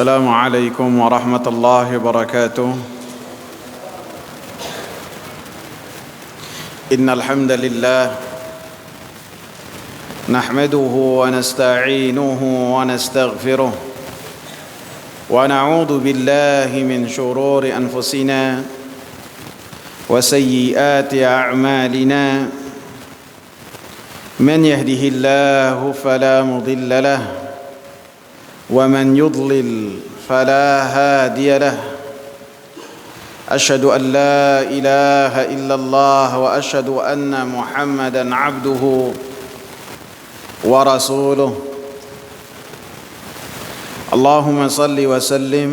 السلام عليكم ورحمة الله وبركاته. إن الحمد لله نحمده ونستعينه ونستغفره ونعوذ بالله من شرور أنفسنا وسيئات أعمالنا من يهده الله فلا مضل له ومن يضلل فلا هادي له. أشهد أن لا إله إلا الله وأشهد أن محمدا عبده ورسوله. اللهم صل وسلم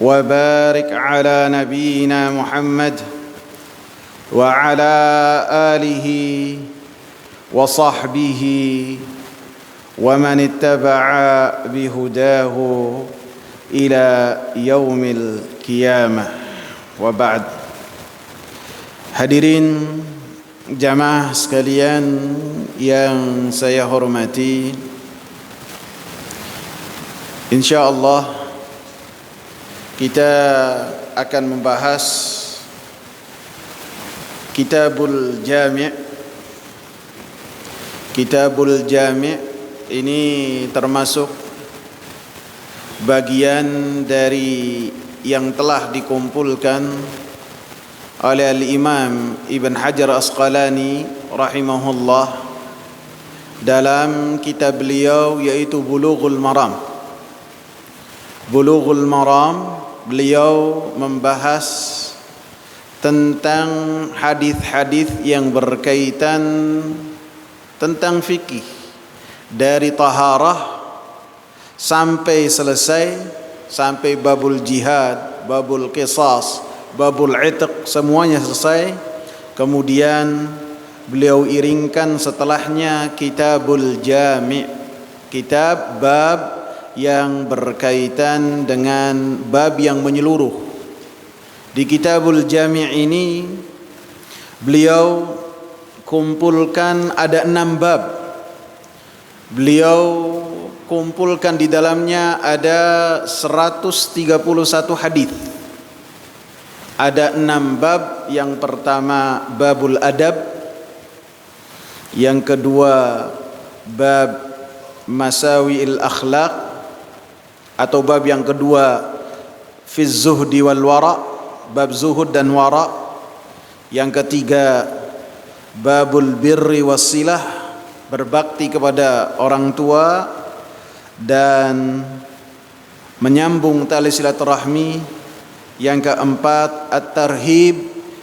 وبارك على نبينا محمد وعلى آله وصحبه ومن اتبع بهداه إلى يوم القيامة وبعد. Hadirin jamaah sekalian yang saya hormati, insyaallah kita akan membahas Kitabul Jami'. Kitabul Jami' ini termasuk bagian dari yang telah dikumpulkan oleh Al-Imam Ibn Hajar Asqalani rahimahullah dalam kitab beliau yaitu Bulughul Maram. Bulughul Maram, beliau membahas tentang hadis-hadis yang berkaitan tentang fikih, dari taharah sampai selesai, sampai babul jihad, babul qisas, babul itq, semuanya selesai. Kemudian beliau iringkan setelahnya Kitabul Jami', kitab bab yang berkaitan dengan bab yang menyeluruh. Di Kitabul Jami' ini beliau kumpulkan ada 6 bab. Beliau kumpulkan di dalamnya ada 131 hadis. Ada 6 bab. Yang pertama babul adab, yang kedua bab masawi'il akhlaq, atau bab yang kedua fi zuhdi wal wara', bab zuhud dan wara'. Yang ketiga babul birri wassilah, berbakti kepada orang tua dan menyambung tali silaturahmi. Yang keempat at-tarhib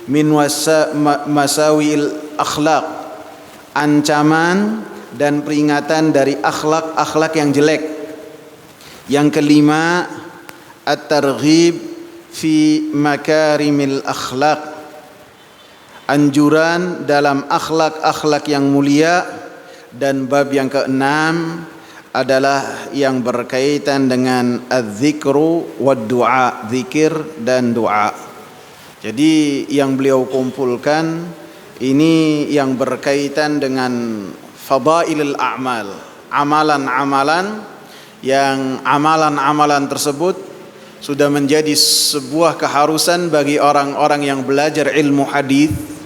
min masawi'il akhlaq, ancaman dan peringatan dari akhlak-akhlak yang jelek. Yang kelima at-targhib fi makarimil akhlaq, anjuran dalam akhlak-akhlak yang mulia. Dan bab yang keenam adalah yang berkaitan dengan az-zikru wad-du'a, zikir dan doa. Jadi yang beliau kumpulkan ini yang berkaitan dengan fadailul a'mal, amalan-amalan yang amalan-amalan tersebut sudah menjadi sebuah keharusan bagi orang-orang yang belajar ilmu hadis.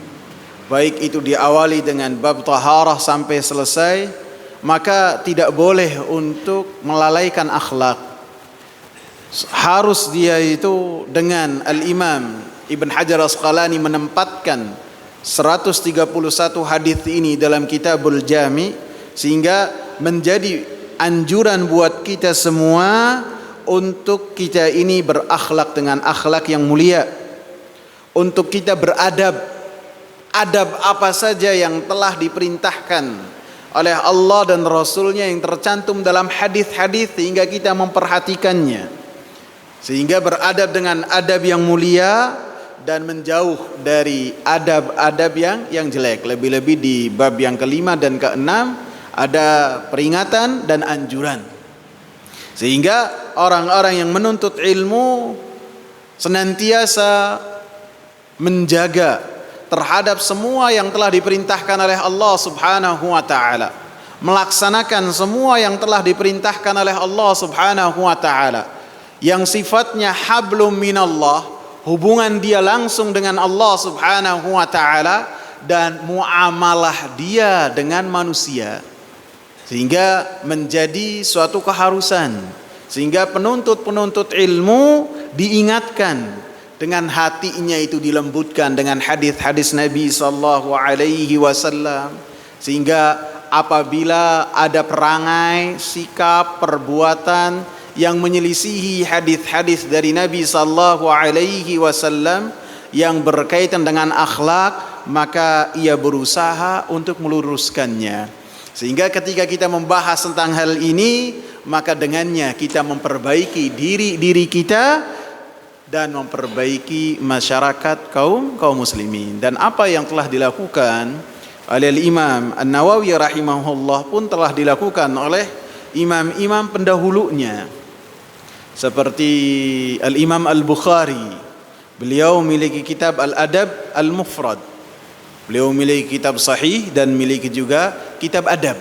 Baik itu diawali dengan bab taharah sampai selesai, maka tidak boleh untuk melalaikan akhlak. Harus dia itu dengan Al-Imam Ibn Hajar Asqalani menempatkan 131 hadis ini dalam Kitabul Jami', sehingga menjadi anjuran buat kita semua untuk kita ini berakhlak dengan akhlak yang mulia, untuk kita beradab. Adab apa saja yang telah diperintahkan oleh Allah dan Rasulnya yang tercantum dalam hadis-hadis, sehingga kita memperhatikannya, sehingga beradab dengan adab yang mulia dan menjauh dari adab-adab yang jelek. Lebih-lebih di bab yang kelima dan keenam ada peringatan dan anjuran, sehingga orang-orang yang menuntut ilmu senantiasa menjaga terhadap semua yang telah diperintahkan oleh Allah Subhanahu wa taala. melaksanakan semua yang telah diperintahkan oleh Allah Subhanahu wa taala, yang sifatnya hablum minallah, hubungan dia langsung dengan Allah Subhanahu wa taala, dan muamalah dia dengan manusia, sehingga menjadi suatu keharusan, sehingga penuntut-penuntut ilmu diingatkan, dengan hatinya itu dilembutkan dengan hadis-hadis Nabi sallallahu alaihi wasallam, sehingga apabila ada perangai, sikap, perbuatan yang menyelisihi hadis-hadis dari Nabi sallallahu alaihi wasallam yang berkaitan dengan akhlak, maka ia berusaha untuk meluruskannya. Sehingga ketika kita membahas tentang hal ini, maka dengannya kita memperbaiki diri kita dan memperbaiki masyarakat kaum muslimin. Dan apa yang telah dilakukan oleh Imam An-Nawawi rahimahullah pun telah dilakukan oleh imam-imam pendahulunya, seperti Al-Imam Al-Bukhari. Beliau memiliki kitab Al-Adab Al-Mufrad, beliau memiliki kitab Sahih, dan memiliki juga kitab Adab.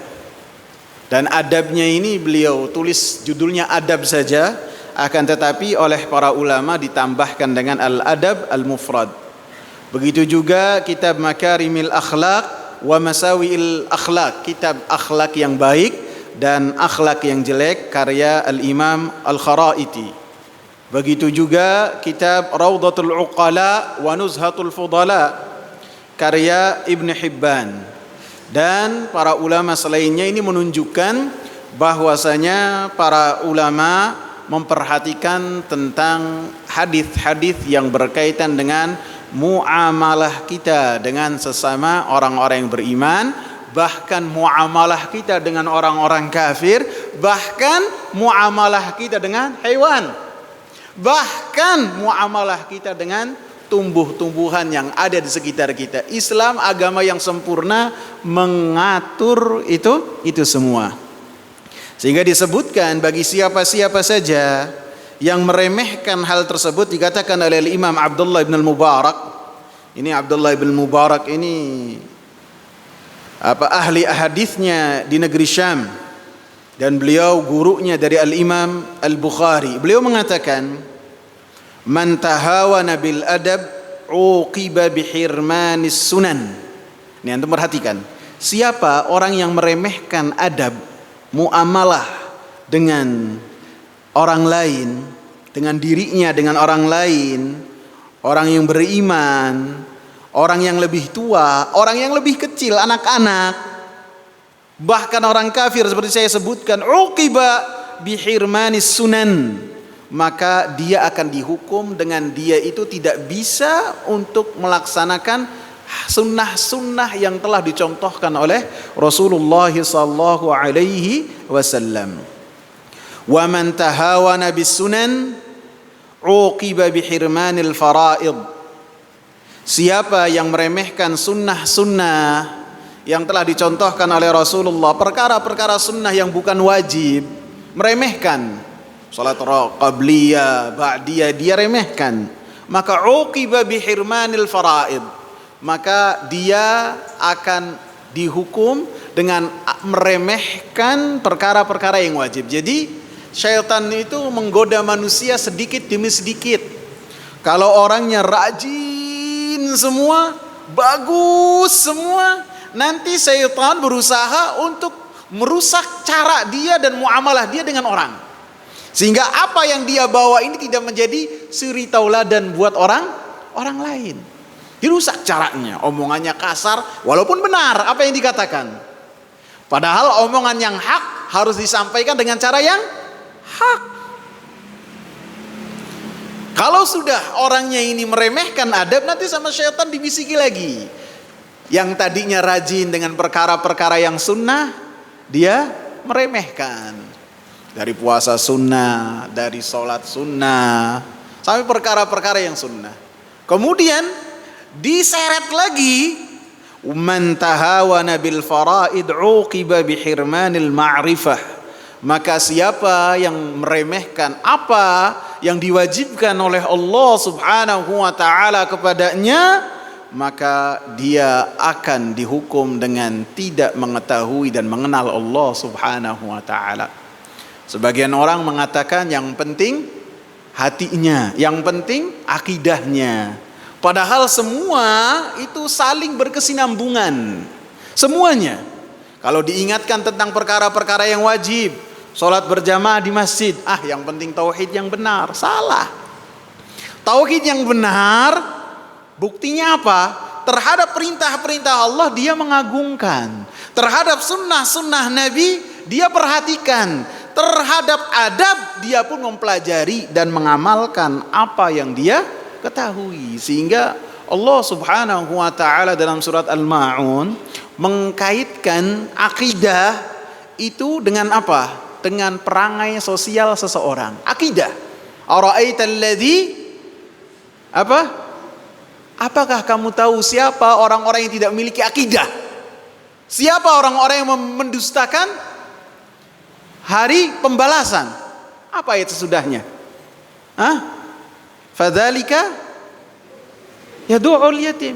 Dan adabnya ini beliau tulis judulnya adab saja, akan tetapi oleh para ulama ditambahkan dengan Al-Adab Al-Mufrad. Begitu juga kitab Makarimil Akhlaq wa Masawi'il Akhlaq, kitab akhlak yang baik dan akhlak yang jelek, karya Al-Imam Al-Kharaiti. Begitu juga kitab Rawdatul Uqala wa Nuzhatul Fudala, karya Ibn Hibban. Dan para ulama selainnya ini menunjukkan bahwasanya para ulama memperhatikan tentang hadis-hadis yang berkaitan dengan muamalah kita dengan sesama orang-orang yang beriman, bahkan muamalah kita dengan orang-orang kafir, bahkan muamalah kita dengan hewan, bahkan muamalah kita dengan tumbuh-tumbuhan yang ada di sekitar kita. Islam agama yang sempurna mengatur itu semua. Sehingga disebutkan bagi siapa-siapa saja yang meremehkan hal tersebut, dikatakan oleh Imam Abdullah bin Mubarak. Ini Abdullah bin Mubarak ini ahli hadisnya di negeri Syam, dan beliau gurunya dari Al-Imam Al-Bukhari. Beliau mengatakan, man tahawana bil adab uqiba bihirmanis sunan. Ini antum perhatikan, siapa orang yang meremehkan adab, muamalah dengan orang lain, dengan dirinya, dengan orang lain, orang yang beriman, orang yang lebih tua, orang yang lebih kecil, anak-anak, bahkan orang kafir seperti saya sebutkan, uqiba bihirmanis sunan, maka dia akan dihukum dengan dia itu tidak bisa untuk melaksanakan sunnah-sunnah yang telah dicontohkan oleh Rasulullah sallallahu alaihi wasallam. Wa man tahawana bis sunan uqiba bihirmanil faraid. Siapa yang meremehkan sunnah-sunnah yang telah dicontohkan oleh Rasulullah, perkara-perkara sunnah yang bukan wajib, meremehkan. Salat qabliyah, ba'diyah, dia remehkan, maka uqiba bihirmanil faraid, maka dia akan dihukum dengan meremehkan perkara-perkara yang wajib. Jadi syaitan itu menggoda manusia sedikit demi sedikit. Kalau orangnya rajin semua, bagus semua, nanti syaitan berusaha untuk merusak cara dia dan muamalah dia dengan orang, sehingga apa yang dia bawa ini tidak menjadi suri tauladan buat orang lain. Dirusak caranya, omongannya kasar walaupun benar apa yang dikatakan. Padahal omongan yang hak harus disampaikan dengan cara yang hak. Kalau sudah orangnya ini meremehkan adab, nanti sama syaitan dibisiki lagi. Yang tadinya rajin dengan perkara-perkara yang sunnah, dia meremehkan. Dari puasa sunnah, dari sholat sunnah, sampai perkara-perkara yang sunnah. Kemudian diseret lagi, man tahawana bil faraid uqiba bihirmanil ma'rifah. Maka siapa yang meremehkan apa yang diwajibkan oleh Allah Subhanahu wa taala kepadanya, maka dia akan dihukum dengan tidak mengetahui dan mengenal Allah Subhanahu wa taala. Sebagian orang mengatakan yang penting hatinya, yang penting akidahnya. Padahal semua itu saling berkesinambungan. Semuanya. Kalau diingatkan tentang perkara-perkara yang wajib, sholat berjamaah di masjid, yang penting tauhid yang benar. Salah. Tauhid yang benar, buktinya apa? Terhadap perintah-perintah Allah dia mengagungkan. Terhadap sunnah-sunnah Nabi dia perhatikan. Terhadap adab dia pun mempelajari dan mengamalkan apa yang dia ketahui. Sehingga Allah Subhanahu wa taala dalam surat Al-Ma'un mengkaitkan akidah itu dengan apa? Dengan perangai sosial seseorang. Akidah. Ara'aital ladzi apa? Apakah kamu tahu siapa orang-orang yang tidak memiliki akidah? Siapa orang-orang yang mendustakan hari pembalasan? Apa ayat sesudahnya? Fadzalika yad'ul yatim.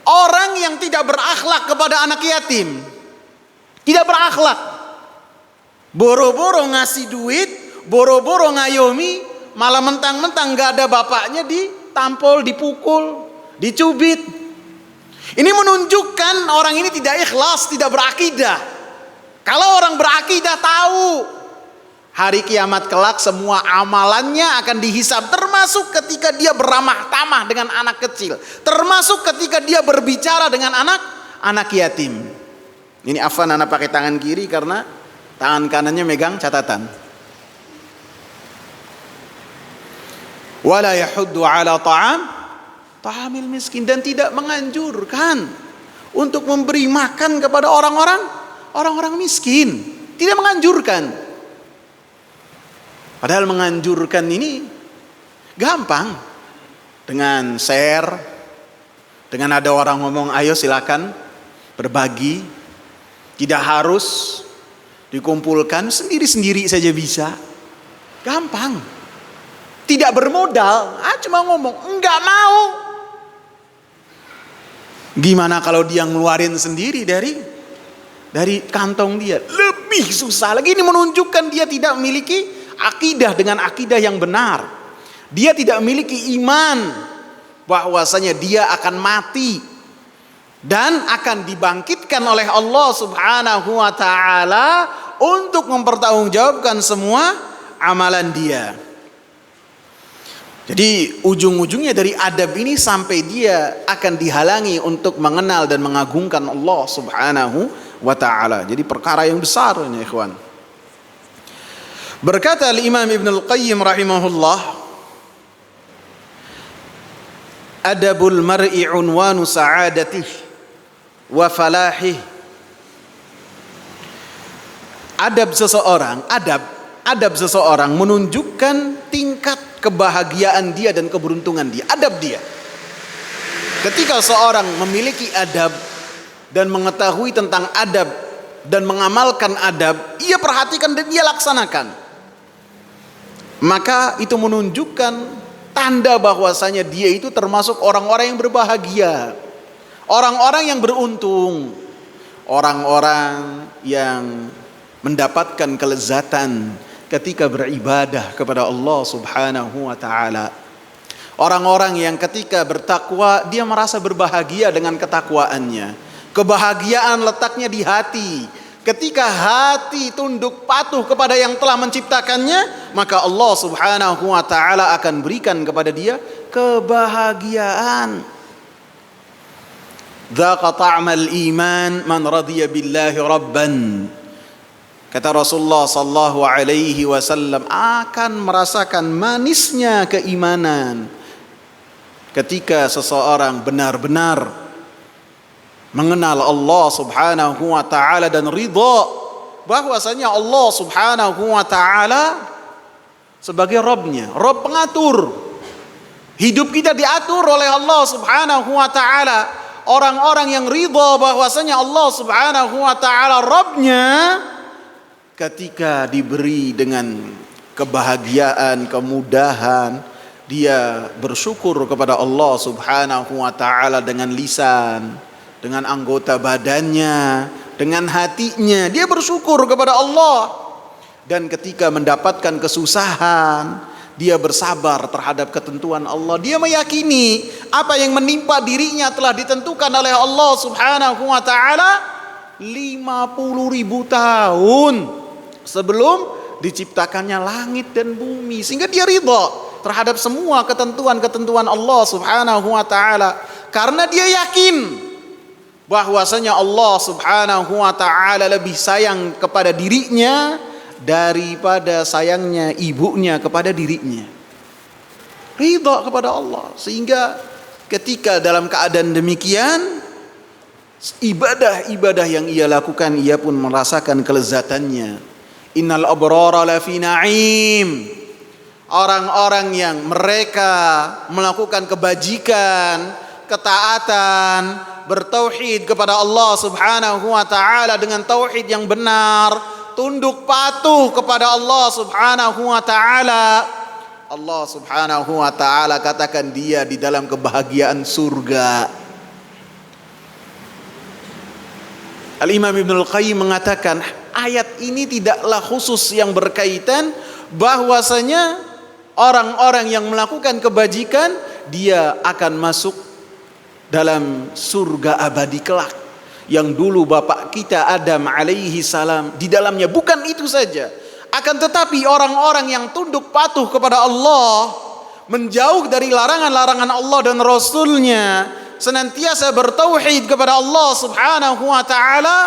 Orang yang tidak berakhlak kepada anak yatim. Tidak berakhlak. Boro-boro ngasih duit, boro-boro ngayomi, malah mentang-mentang gak ada bapaknya ditampol, dipukul, dicubit. Ini menunjukkan orang ini tidak ikhlas, tidak berakidah. Kalau orang berakidah tahu hari kiamat kelak semua amalannya akan dihisab, termasuk ketika dia beramah tamah dengan anak kecil, termasuk ketika dia berbicara dengan anak yatim. Ini afan anak pakai tangan kiri karena tangan kanannya megang catatan. Wala yahuddu ala ta'amil miskin, dan tidak menganjurkan untuk memberi makan kepada orang-orang miskin. Tidak menganjurkan. Padahal menganjurkan ini gampang. Dengan share, dengan ada orang ngomong ayo silakan berbagi. Tidak harus dikumpulkan, sendiri-sendiri saja bisa. Gampang. Tidak bermodal, cuma ngomong, enggak mau. Gimana kalau dia ngeluarin sendiri dari kantong dia? Lebih susah lagi. Ini menunjukkan dia tidak memiliki akidah dengan akidah yang benar. Dia tidak memiliki iman bahwasanya dia akan mati dan akan dibangkitkan oleh Allah Subhanahu wa taala untuk mempertanggungjawabkan semua amalan dia. Jadi ujung-ujungnya dari adab ini sampai dia akan dihalangi untuk mengenal dan mengagungkan Allah Subhanahu wa taala. Jadi perkara yang besar ini, ikhwan. Berkata Imam Ibn Al-Qayyim rahimahullah, adabul mar'i unwanu sa'adatih wa falahih. Adab seseorang menunjukkan tingkat kebahagiaan dia dan keberuntungan dia. Adab dia. Ketika seorang memiliki adab dan mengetahui tentang adab dan mengamalkan adab, ia perhatikan dan ia laksanakan, maka itu menunjukkan tanda bahwasanya dia itu termasuk orang-orang yang berbahagia, orang-orang yang beruntung, orang-orang yang mendapatkan kelezatan ketika beribadah kepada Allah Subhanahu wa taala. Orang-orang yang ketika bertakwa dia merasa berbahagia dengan ketakwaannya. Kebahagiaan letaknya di hati. Ketika hati tunduk patuh kepada yang telah menciptakannya, maka Allah Subhanahu wa taala akan berikan kepada dia kebahagiaan. Dzaqa ta'mal iman man radiya billahi rabban. Kata Rasulullah sallallahu alaihi wasallam, akan merasakan manisnya keimanan ketika seseorang benar-benar mengenal Allah Subhanahu wa taala dan ridha bahwasanya Allah Subhanahu wa taala sebagai Rabbnya, Rabb pengatur. Hidup kita diatur oleh Allah Subhanahu wa taala. Orang-orang yang ridha bahwasanya Allah Subhanahu wa taala Rabbnya, ketika diberi dengan kebahagiaan, kemudahan, dia bersyukur kepada Allah Subhanahu wa taala dengan lisan, dengan anggota badannya, dengan hatinya. Dia bersyukur kepada Allah. Dan ketika mendapatkan kesusahan, dia bersabar terhadap ketentuan Allah. Dia meyakini apa yang menimpa dirinya telah ditentukan oleh Allah Subhanahu wa taala 50.000 tahun sebelum diciptakannya langit dan bumi, sehingga dia ridha terhadap semua ketentuan-ketentuan Allah Subhanahu wa taala karena dia yakin bahwasanya Allah Subhanahu wa taala lebih sayang kepada dirinya daripada sayangnya ibunya kepada dirinya. Ridha kepada Allah, sehingga ketika dalam keadaan demikian, ibadah-ibadah yang ia lakukan ia pun merasakan kelezatannya. Innal abrara lafi na'im. Orang-orang yang mereka melakukan kebajikan, ketaatan, bertauhid kepada Allah Subhanahu wa taala dengan tauhid yang benar, tunduk patuh kepada Allah Subhanahu wa taala. Allah Subhanahu wa taala katakan dia di dalam kebahagiaan surga. Al-Imam Ibnul Qayyim mengatakan ayat ini tidaklah khusus yang berkaitan bahwasanya orang-orang yang melakukan kebajikan dia akan masuk dalam surga abadi kelak yang dulu bapak kita Adam alaihi salam di dalamnya. Bukan itu saja, akan tetapi orang-orang yang tunduk patuh kepada Allah, menjauh dari larangan-larangan Allah dan Rasulnya, senantiasa bertauhid kepada Allah Subhanahu wa taala,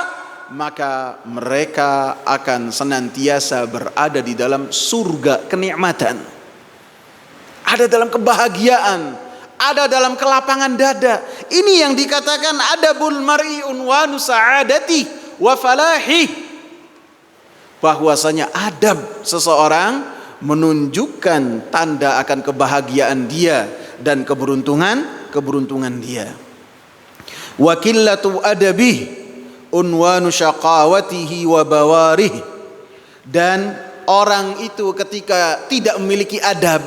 maka mereka akan senantiasa berada di dalam surga kenikmatan, ada dalam kebahagiaan, ada dalam kelapangan dada. Ini yang dikatakan adabul mar'i unwanu sa'adati wa falahi, bahwasanya adab seseorang menunjukkan tanda akan kebahagiaan dia dan keberuntungan dia. Wa qillatu adabih unwanu syaqawatihi wa bawarih. Dan orang itu ketika tidak memiliki adab,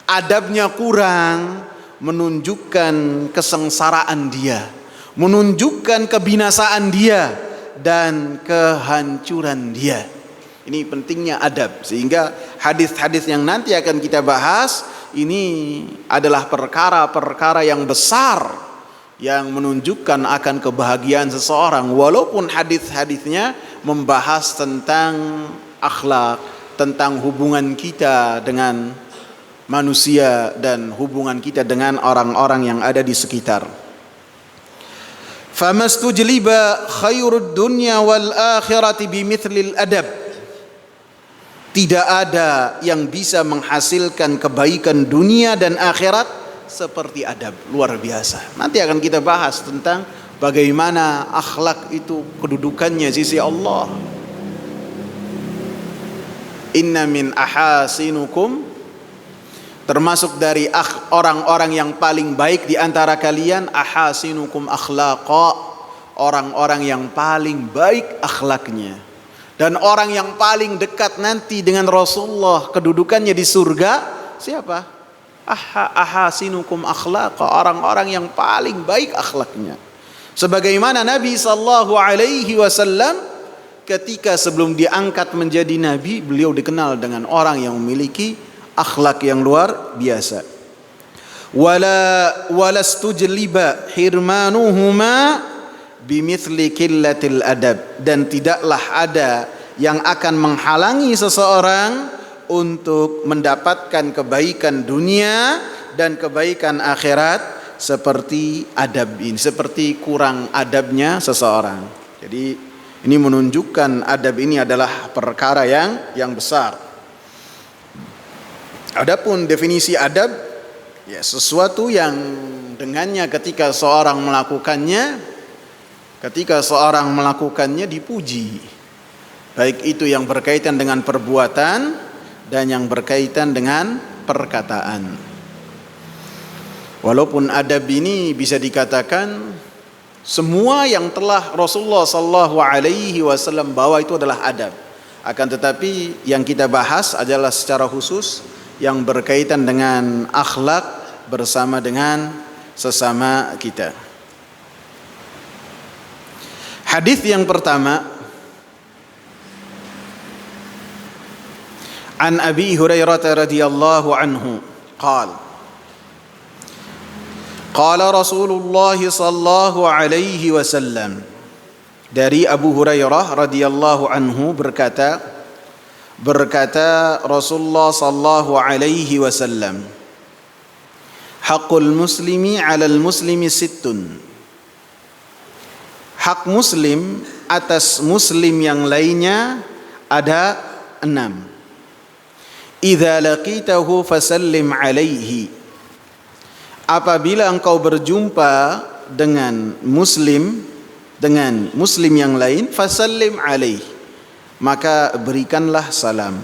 adabnya kurang, menunjukkan kesengsaraan dia, menunjukkan kebinasaan dia dan kehancuran dia. Ini pentingnya adab, sehingga hadis-hadis yang nanti akan kita bahas ini adalah perkara-perkara yang besar yang menunjukkan akan kebahagiaan seseorang, walaupun hadis-hadisnya membahas tentang akhlak, tentang hubungan kita dengan manusia dan hubungan kita dengan orang-orang yang ada di sekitar. Famastujliba khairud dunya wal akhirati bimithlil adab. Tidak ada yang bisa menghasilkan kebaikan dunia dan akhirat seperti adab. Luar biasa. Nanti akan kita bahas tentang bagaimana akhlak itu kedudukannya di sisi Allah. Inna min ahasinukum, termasuk dari orang-orang yang paling baik di antara kalian, ahasinukum akhlaqa, orang-orang yang paling baik akhlaknya. Dan orang yang paling dekat nanti dengan Rasulullah kedudukannya di surga siapa? Ahasinukum akhlaqa, orang-orang yang paling baik akhlaknya. Sebagaimana Nabi sallallahu alaihi wasallam ketika sebelum diangkat menjadi nabi, beliau dikenal dengan orang yang memiliki akhlak yang luar biasa. Walastujliba hirmanuhuma bimithli qillatil adab. Dan tidaklah ada yang akan menghalangi seseorang untuk mendapatkan kebaikan dunia dan kebaikan akhirat seperti adab ini, seperti kurang adabnya seseorang. Jadi ini menunjukkan adab ini adalah perkara yang besar. Adapun definisi adab, ya sesuatu yang dengannya ketika seorang melakukannya dipuji, baik itu yang berkaitan dengan perbuatan dan yang berkaitan dengan perkataan. Walaupun adab ini bisa dikatakan semua yang telah Rasulullah sallallahu alaihi wasallam bawa itu adalah adab. Akan tetapi yang kita bahas adalah secara khusus yang berkaitan dengan akhlak bersama dengan sesama kita. Hadis yang pertama, an Abi Hurairah radhiyallahu anhu qala qala Rasulullah sallallahu alaihi wasallam. Dari Abu Hurairah radhiyallahu anhu berkata Rasulullah sallallahu alaihi wasallam, haqqul muslimi 'alal muslimi sittun. Hak muslim atas muslim yang lainnya ada 6. Idza laqitahu fasallim alaihi. Apabila engkau berjumpa dengan muslim yang lain, fasallim alaihi, maka berikanlah salam.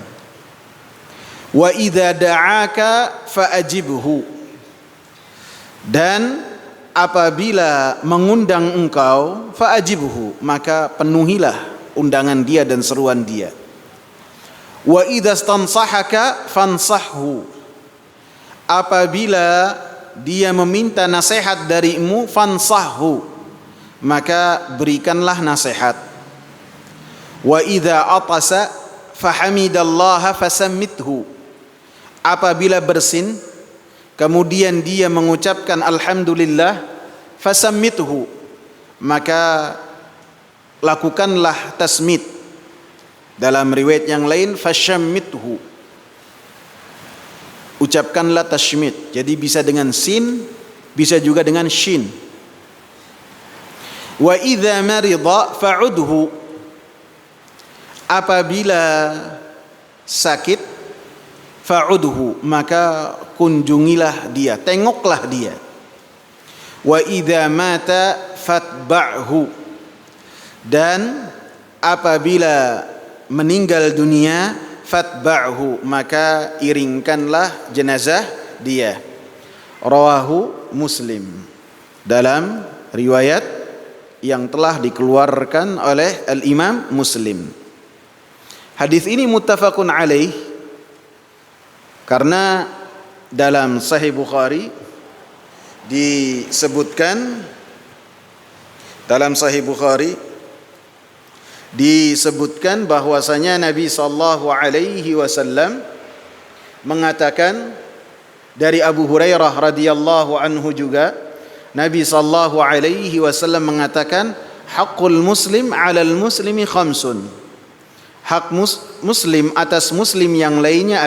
Wa idza da'aka fa'ajibhu. Dan apabila mengundang engkau, fa'ajibhu, maka penuhilah undangan dia dan seruan dia. Wa idza stansahaka fansahhu. Apabila dia meminta nasihat darimu, fansahhu, maka berikanlah nasihat. Wa idza atasa fahamidallaha fasammithu. Apabila bersin kemudian dia mengucapkan alhamdulillah, fasammithu, maka lakukanlah tasmit. Dalam riwayat yang lain fashammithu, ucapkanlah tasmit. Jadi bisa dengan sin, bisa juga dengan shin. Wa idza marida fa'udhu. Apabila sakit, fa'udhu, maka kunjungilah dia, tengoklah dia. Wa idza mata fatba'hu. Dan apabila meninggal dunia, fatba'hu, maka iringkanlah jenazah dia. Rawahu Muslim. Dalam riwayat yang telah dikeluarkan oleh Al-Imam Muslim. Hadis ini muttafaqun alaih karena dalam Sahih Bukhari disebutkan bahwasanya Nabi sallallahu alaihi wasallam mengatakan, dari Abu Hurairah radhiyallahu anhu juga, Nabi sallallahu alaihi wasallam mengatakan, haqqul muslim 'alal muslimi khamsun. Hak muslim atas muslim yang lainnya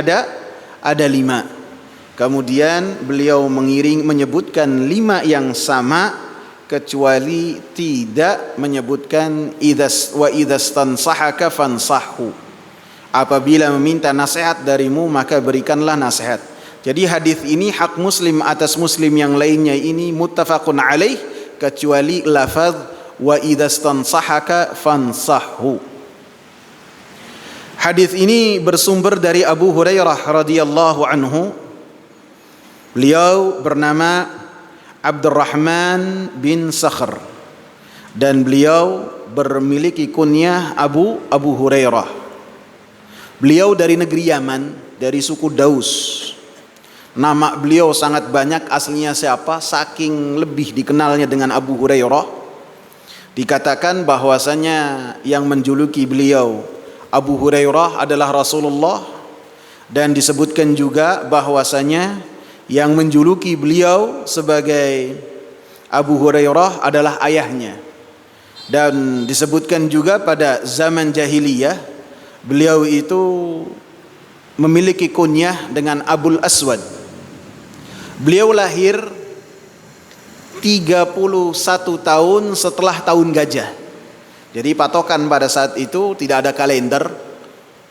ada 5. Kemudian beliau menyebutkan 5 yang sama, kecuali tidak menyebutkan wa idzastansahaka fansahhu. Apabila meminta nasihat darimu, maka berikanlah nasihat. Jadi hadis ini hak muslim atas muslim yang lainnya ini muttafaqun alaih, kecuali lafaz wa idzastansahaka fansahhu. Hadis ini bersumber dari Abu Hurairah radhiyallahu anhu. Beliau bernama Abdurrahman bin Sakhr dan beliau bermiliki kunyah Abu Hurairah. Beliau dari negeri Yaman, dari suku Daus. Nama beliau sangat banyak, aslinya siapa? Saking lebih dikenalnya dengan Abu Hurairah, dikatakan bahwasanya yang menjuluki beliau Abu Hurairah adalah Rasulullah, dan disebutkan juga bahwasanya yang menjuluki beliau sebagai Abu Hurairah adalah ayahnya. Dan disebutkan juga pada zaman jahiliyah beliau itu memiliki kunyah dengan Abul Aswad. Beliau lahir 31 tahun setelah tahun gajah. Jadi patokan pada saat itu tidak ada kalender,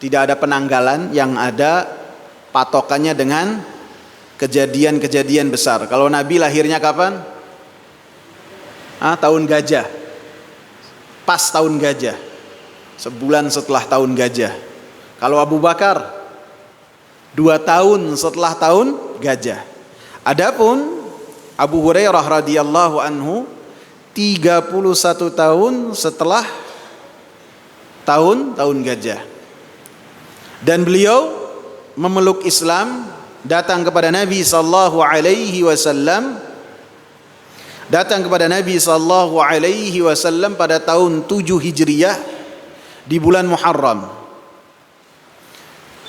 tidak ada penanggalan, yang ada patokannya dengan kejadian-kejadian besar. Kalau Nabi lahirnya kapan? Tahun gajah. Pas tahun gajah. Sebulan setelah tahun gajah. Kalau Abu Bakar 2 tahun setelah tahun gajah. Adapun Abu Hurairah radhiyallahu anhu 31 tahun setelah tahun gajah. Dan beliau memeluk Islam datang kepada Nabi sallallahu alaihi wasallam pada tahun 7 Hijriah di bulan Muharram.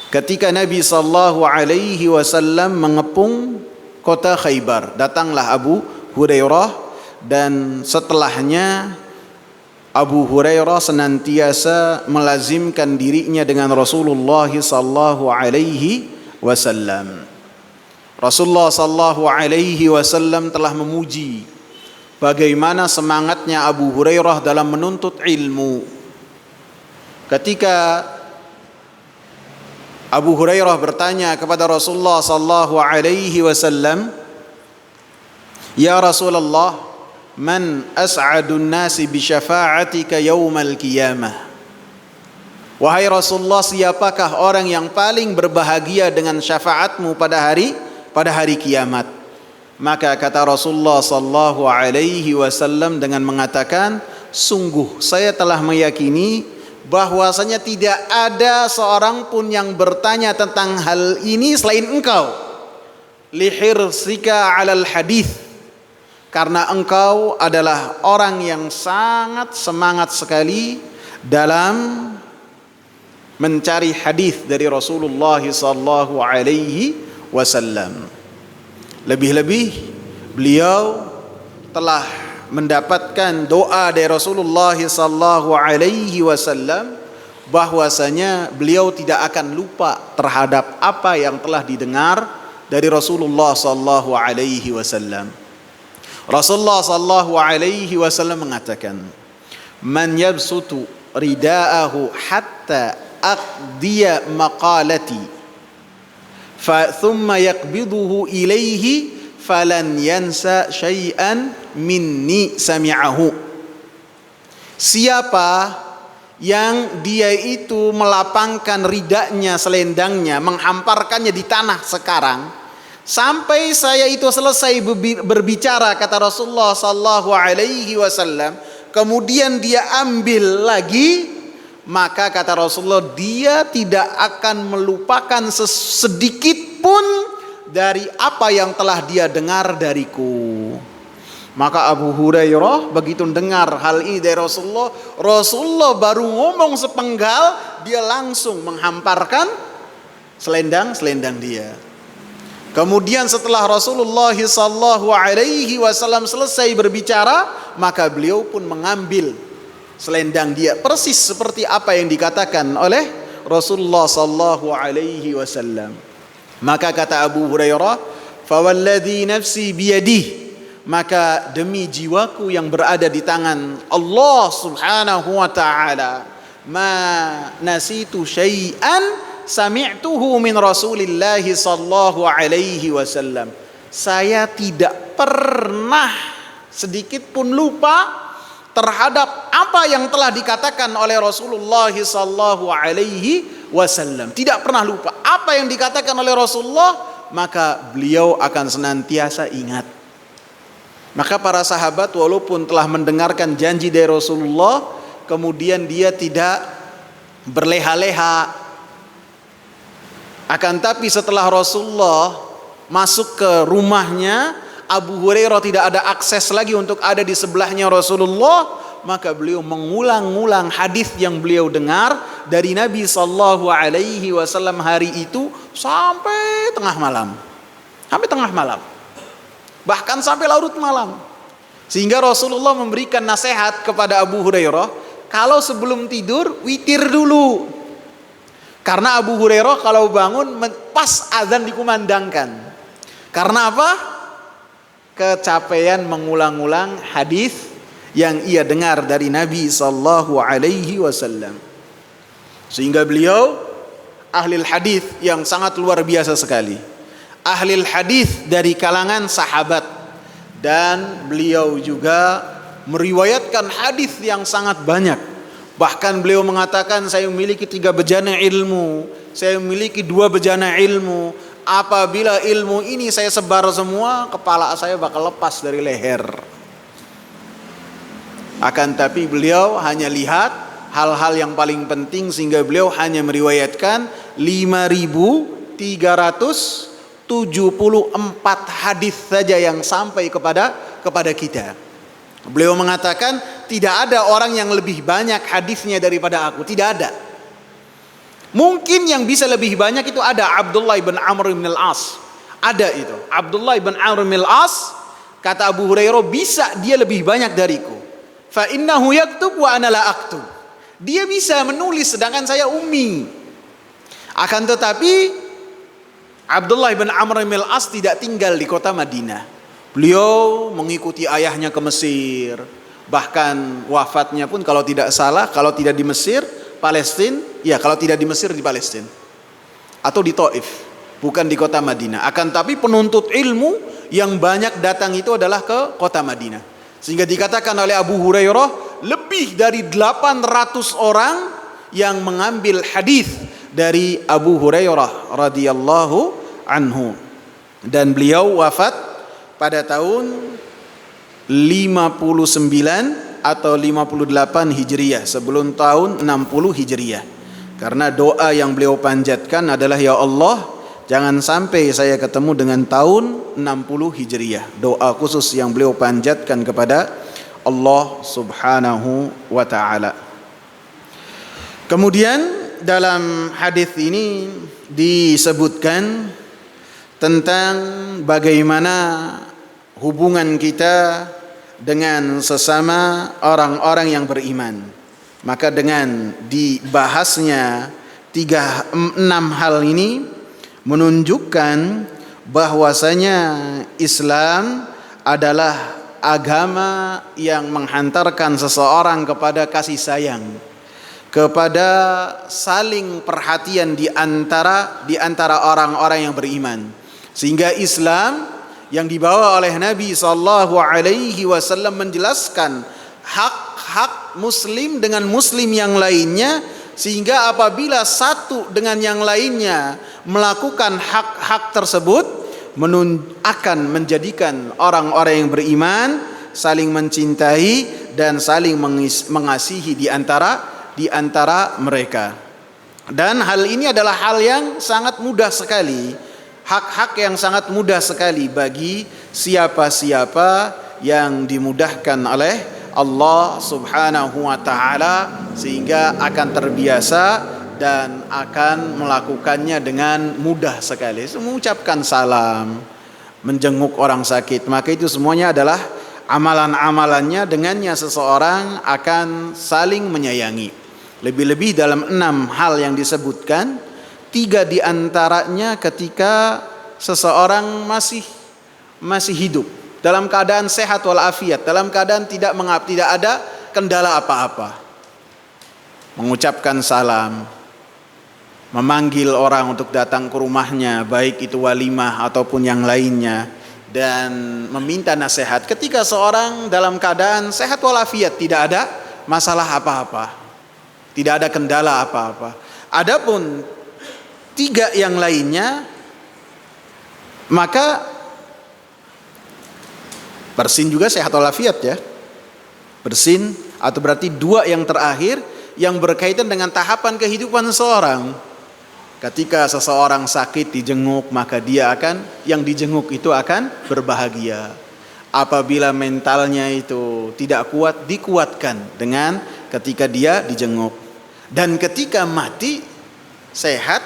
Ketika Nabi sallallahu alaihi wasallam mengepung kota Khaybar, datanglah Abu Hurairah, dan setelahnya Abu Hurairah senantiasa melazimkan dirinya dengan Rasulullah sallallahu alaihi wasallam. Rasulullah sallallahu alaihi wasallam telah memuji bagaimana semangatnya Abu Hurairah dalam menuntut ilmu. Ketika Abu Hurairah bertanya kepada Rasulullah sallallahu alaihi wasallam, "Ya Rasulullah, man as'adun nasi bi syafa'atika yaumal qiyamah?" Wahai Rasulullah, siapakah orang yang paling berbahagia dengan syafaatmu pada hari kiamat? Maka kata Rasulullah sallallahu alaihi wasallam dengan mengatakan, "Sungguh saya telah meyakini bahwasanya tidak ada seorang pun yang bertanya tentang hal ini selain engkau. Lihirsika 'alal hadis, karena engkau adalah orang yang sangat semangat sekali dalam mencari hadis dari Rasulullah sallallahu alaihi wasallam." Lebih-lebih beliau telah mendapatkan doa dari Rasulullah sallallahu alaihi wasallam bahwasanya beliau tidak akan lupa terhadap apa yang telah didengar dari Rasulullah sallallahu alaihi wasallam. Rasulullah sallallahu alaihi wasallam mengatakan, "Man yabsutu ridaahu hatta aqdiya maqalati fa thumma yaqbiduhu ilaihi falan yansa syai'an minni sami'ahu." Siapa yang dia itu melapangkan ridanya, selendangnya, menghamparkannya di tanah sekarang sampai saya itu selesai berbicara, kata Rasulullah sallallahu alaihi wasallam, kemudian dia ambil lagi, maka kata Rasulullah dia tidak akan melupakan sedikit pun dari apa yang telah dia dengar dariku. Maka Abu Hurairah begitu dengar hal ini dari Rasulullah baru ngomong sepenggal, dia langsung menghamparkan selendang dia. Kemudian setelah Rasulullah sallallahu alaihi wasallam selesai berbicara, maka beliau pun mengambil selendang dia persis seperti apa yang dikatakan oleh Rasulullah sallallahu alaihi wasallam. Maka kata Abu Hurairah, "Fawalladzi nafsi biyadihi," maka demi jiwaku yang berada di tangan Allah Subhanahu wa taala, "ma nasitu syai'an sami'tuhu min Rasulillah sallallahu alaihi wasallam." Saya tidak pernah sedikit pun lupa terhadap apa yang telah dikatakan oleh Rasulullah sallallahu alaihi wasallam. Tidak pernah lupa apa yang dikatakan oleh Rasulullah, maka beliau akan senantiasa ingat. Maka para sahabat walaupun telah mendengarkan janji dari Rasulullah, kemudian dia tidak berleha-leha. Akan tapi setelah Rasulullah masuk ke rumahnya, Abu Hurairah tidak ada akses lagi untuk ada di sebelahnya Rasulullah, maka beliau mengulang-ulang hadis yang beliau dengar dari Nabi sallallahu alaihi wasallam hari itu sampai tengah malam. Bahkan sampai larut malam. Sehingga Rasulullah memberikan nasihat kepada Abu Hurairah, kalau sebelum tidur witir dulu. Karena Abu Hurairah kalau bangun pas azan dikumandangkan. Karena apa? Kecapean mengulang-ulang hadis yang ia dengar dari Nabi sallallahu alaihi wasallam. Sehingga beliau ahli hadis yang sangat luar biasa sekali. Ahli hadis dari kalangan sahabat, dan beliau juga meriwayatkan hadis yang sangat banyak. Bahkan beliau mengatakan, saya memiliki 3 bejana ilmu, saya memiliki 2 bejana ilmu. Apabila ilmu ini saya sebar semua, kepala saya bakal lepas dari leher. Akan tapi beliau hanya lihat hal-hal yang paling penting, sehingga beliau hanya meriwayatkan 5.300 74 hadis saja yang sampai kepada kita. Beliau mengatakan tidak ada orang yang lebih banyak hadisnya daripada aku, tidak ada. Mungkin yang bisa lebih banyak itu ada Abdullah bin Amr bin Al-As. Ada itu. Abdullah bin Amr bin Al-As, kata Abu Hurairah, bisa dia lebih banyak dariku. Fa innahu yaktub wa ana la aktub. Dia bisa menulis sedangkan saya ummi. Akan tetapi Abdullah bin Amr bin Al-As tidak tinggal di kota Madinah. Beliau mengikuti ayahnya ke Mesir. Bahkan wafatnya pun kalau tidak salah, kalau tidak di Mesir, Palestina, ya kalau tidak di Mesir di Palestina. Atau di Taif, bukan di kota Madinah. Akan tapi penuntut ilmu yang banyak datang itu adalah ke kota Madinah. Sehingga dikatakan oleh Abu Hurairah, lebih dari 800 orang yang mengambil hadis dari Abu Hurairah radhiyallahu anhu. Dan beliau wafat pada tahun 59 atau 58 Hijriah, sebelum tahun 60 Hijriah. Karena doa yang beliau panjatkan adalah, ya Allah, jangan sampai saya ketemu dengan tahun 60 Hijriah. Doa khusus yang beliau panjatkan kepada Allah Subhanahu wa taala. Kemudian dalam hadis ini disebutkan tentang bagaimana hubungan kita dengan sesama orang-orang yang beriman. Maka dengan dibahasnya 6 hal ini menunjukkan bahwasanya Islam adalah agama yang menghantarkan seseorang kepada kasih sayang, kepada saling perhatian di antara orang-orang yang beriman. Sehingga Islam yang dibawa oleh Nabi SAW menjelaskan hak-hak muslim dengan muslim yang lainnya, sehingga apabila satu dengan yang lainnya melakukan hak-hak tersebut akan menjadikan orang-orang yang beriman saling mencintai dan saling mengasihi di antara mereka. Dan hal ini adalah hal yang sangat mudah sekali, hak-hak yang sangat mudah sekali bagi siapa-siapa yang dimudahkan oleh Allah Subhanahu wa taala, sehingga akan terbiasa dan akan melakukannya dengan mudah sekali. Mengucapkan salam, menjenguk orang sakit, maka itu semuanya adalah amalan-amalannya, dengannya seseorang akan saling menyayangi. Lebih-lebih dalam 6 hal yang disebutkan, 3 diantaranya ketika seseorang masih hidup, dalam keadaan sehat walafiat, dalam keadaan tidak ada kendala apa-apa. Mengucapkan salam, memanggil orang untuk datang ke rumahnya, baik itu walimah ataupun yang lainnya, dan meminta nasihat ketika seorang dalam keadaan sehat walafiat, tidak ada masalah apa-apa, tidak ada kendala apa-apa. Adapun 3 yang lainnya, maka bersin juga sehat walafiat ya. Bersin atau berarti 2 yang terakhir yang berkaitan dengan tahapan kehidupan seseorang. Ketika seseorang sakit dijenguk, maka yang dijenguk itu akan berbahagia. Apabila mentalnya itu tidak kuat, dikuatkan dengan ketika dia dijenguk. Dan ketika mati, sehat,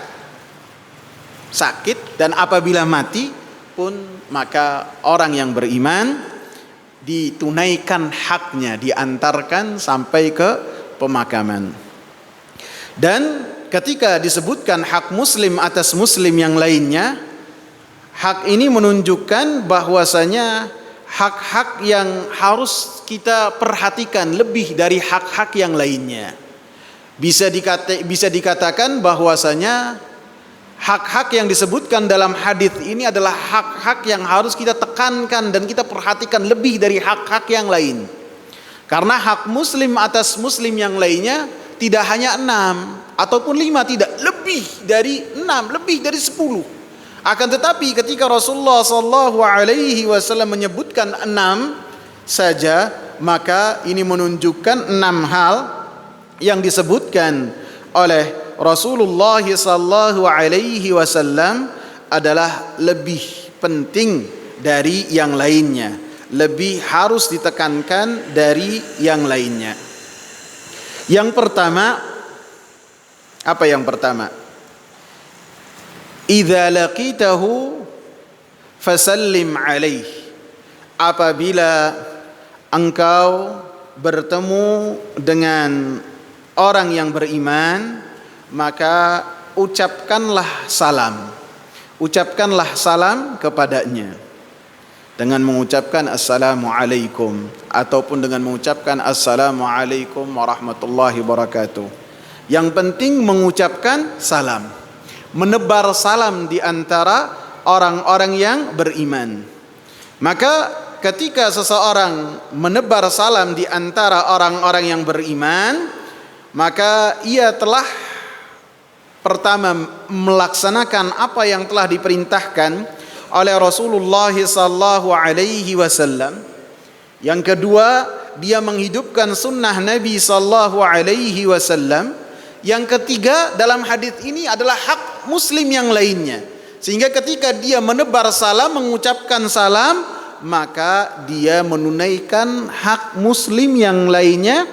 sakit, dan apabila mati pun maka orang yang beriman ditunaikan haknya, diantarkan sampai ke pemakaman. Dan ketika disebutkan hak muslim atas muslim yang lainnya, hak ini menunjukkan bahwasanya hak-hak yang harus kita perhatikan lebih dari hak-hak yang lainnya. Bisa dikatakan bahwasanya hak-hak yang disebutkan dalam hadis ini adalah hak-hak yang harus kita tekankan dan kita perhatikan lebih dari hak-hak yang lain. Karena hak muslim atas muslim yang lainnya tidak hanya 6 ataupun 5, tidak, lebih dari 6, lebih dari 10. Akan tetapi ketika Rasulullah SAW menyebutkan 6 saja, maka ini menunjukkan 6 hal yang disebutkan oleh Rasulullah sallallahu alaihi wasallam adalah lebih penting dari yang lainnya, lebih harus ditekankan dari yang lainnya. Yang pertama, apa yang pertama? Idza laqitahu fasallim alaih. Apabila engkau bertemu dengan orang yang beriman, maka ucapkanlah salam. Ucapkanlah salam kepadanya dengan mengucapkan assalamualaikum ataupun dengan mengucapkan assalamualaikum warahmatullahi wabarakatuh. Yang penting mengucapkan salam, menebar salam di antara orang-orang yang beriman. Maka ketika seseorang menebar salam di antara orang-orang yang beriman, maka ia telah pertama melaksanakan apa yang telah diperintahkan oleh Rasulullah sallallahu alaihi wasallam. Yang kedua, dia menghidupkan sunnah Nabi sallallahu alaihi wasallam. Yang ketiga, dalam hadis ini adalah hak muslim yang lainnya. Sehingga ketika dia menebar salam, mengucapkan salam, maka dia menunaikan hak muslim yang lainnya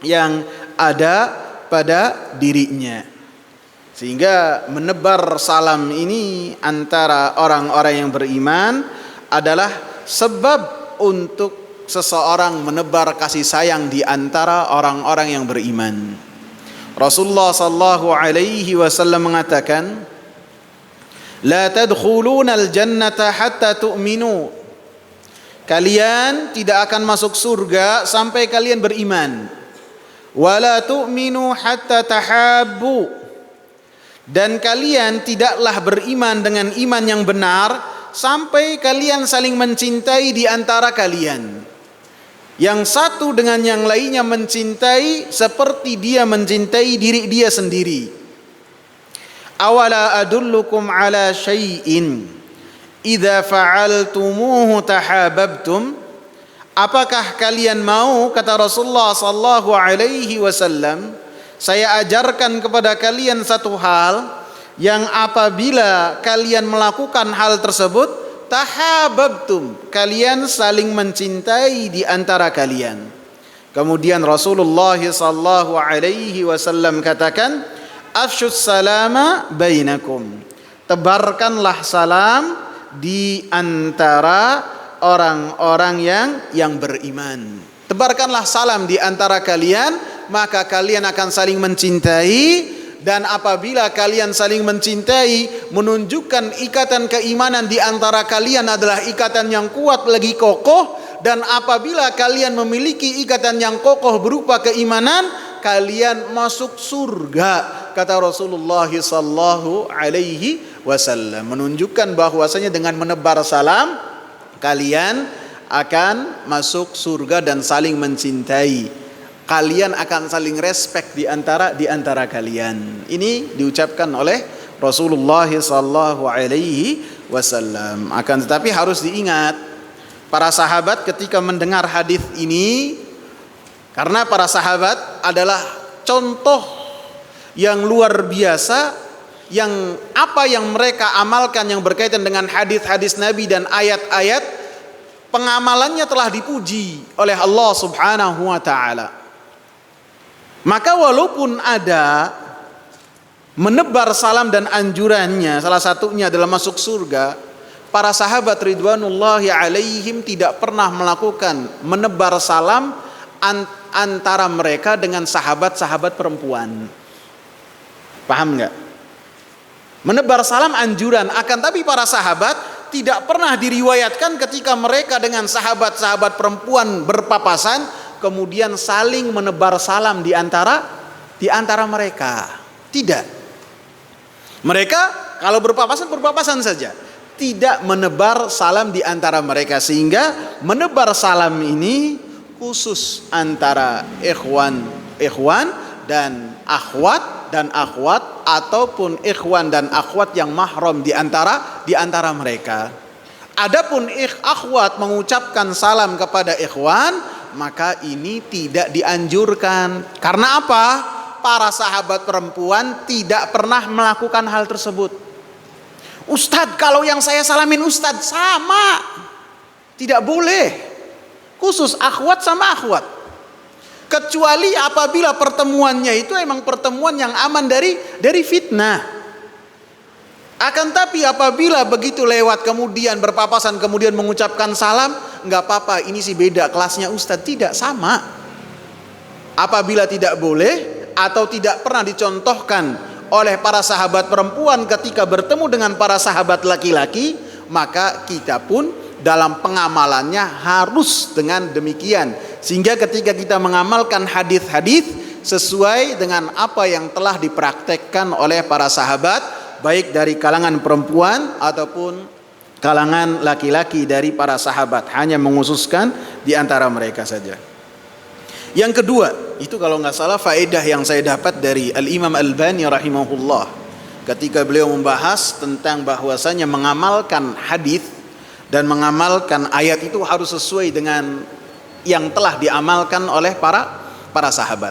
yang ada pada dirinya. Sehingga menebar salam ini antara orang-orang yang beriman adalah sebab untuk seseorang menebar kasih sayang di antara orang-orang yang beriman. Rasulullah sallallahu alaihi wasallam mengatakan, "La tadkhuluna al-jannata hatta tu'minu." Kalian tidak akan masuk surga sampai kalian beriman. "Wa la tu'minu hatta tahabbu." Dan kalian tidaklah beriman dengan iman yang benar sampai kalian saling mencintai di antara kalian. Yang satu dengan yang lainnya mencintai seperti dia mencintai diri dia sendiri. Awala adullukum ala syai'in idza fa'altumuhu tahabbtum. Apakah kalian mau, kata Rasulullah sallallahu alaihi wasallam, saya ajarkan kepada kalian satu hal yang apabila kalian melakukan hal tersebut, tahabbtum, kalian saling mencintai di antara kalian. Kemudian Rasulullah sallallahu alaihi wasallam katakan, afsyus salama bainakum. Tebarkanlah salam di antara orang-orang yang beriman. Tebarkanlah salam di antara kalian, maka kalian akan saling mencintai. Dan apabila kalian saling mencintai, menunjukkan ikatan keimanan di antara kalian adalah ikatan yang kuat lagi kokoh. Dan apabila kalian memiliki ikatan yang kokoh berupa keimanan, kalian masuk surga, kata Rasulullah sallallahu alaihi wasallam. Menunjukkan bahwasanya dengan menebar salam, kalian akan masuk surga dan saling mencintai. Kalian akan saling respect di antara kalian. Ini diucapkan oleh Rasulullah sallallahu alaihi wasallam. Akan tetapi harus diingat, para sahabat ketika mendengar hadis ini, karena para sahabat adalah contoh yang luar biasa, yang apa yang mereka amalkan yang berkaitan dengan hadis-hadis Nabi dan ayat-ayat, pengamalannya telah dipuji oleh Allah Subhanahu wa taala. Maka walaupun ada menebar salam dan anjurannya, salah satunya adalah masuk surga, para sahabat ridwanullahi alaihim tidak pernah melakukan menebar salam antara mereka dengan sahabat-sahabat perempuan. Paham enggak? Menebar salam anjuran, akan tapi para sahabat tidak pernah diriwayatkan ketika mereka dengan sahabat-sahabat perempuan berpapasan kemudian saling menebar salam di antara mereka. Tidak. Mereka kalau berpapasan saja, tidak menebar salam di antara mereka, sehingga menebar salam ini khusus antara ikhwan dan akhwat ataupun ikhwan dan akhwat yang mahram di antara mereka. Adapun akhwat mengucapkan salam kepada ikhwan, maka ini tidak dianjurkan. Karena apa? Para sahabat perempuan tidak pernah melakukan hal tersebut. Ustadz, kalau yang saya salamin Ustadz sama, tidak boleh. Khusus akhwat sama akhwat. Kecuali apabila pertemuannya itu emang pertemuan yang aman dari fitnah. Akan tapi apabila begitu lewat kemudian berpapasan kemudian mengucapkan salam, nggak apa-apa, ini sih beda kelasnya Ustadz, tidak sama. Apabila tidak boleh atau tidak pernah dicontohkan oleh para sahabat perempuan ketika bertemu dengan para sahabat laki-laki, maka kita pun dalam pengamalannya harus dengan demikian. Sehingga ketika kita mengamalkan hadis-hadis sesuai dengan apa yang telah dipraktekkan oleh para sahabat, baik dari kalangan perempuan ataupun kalangan laki-laki dari para sahabat, hanya menghususkan di antara mereka saja. Yang kedua, itu kalau nggak salah faedah yang saya dapat dari Al-Imam Al-Albani rahimahullah ketika beliau membahas tentang bahwasanya mengamalkan hadis dan mengamalkan ayat itu harus sesuai dengan yang telah diamalkan oleh para sahabat.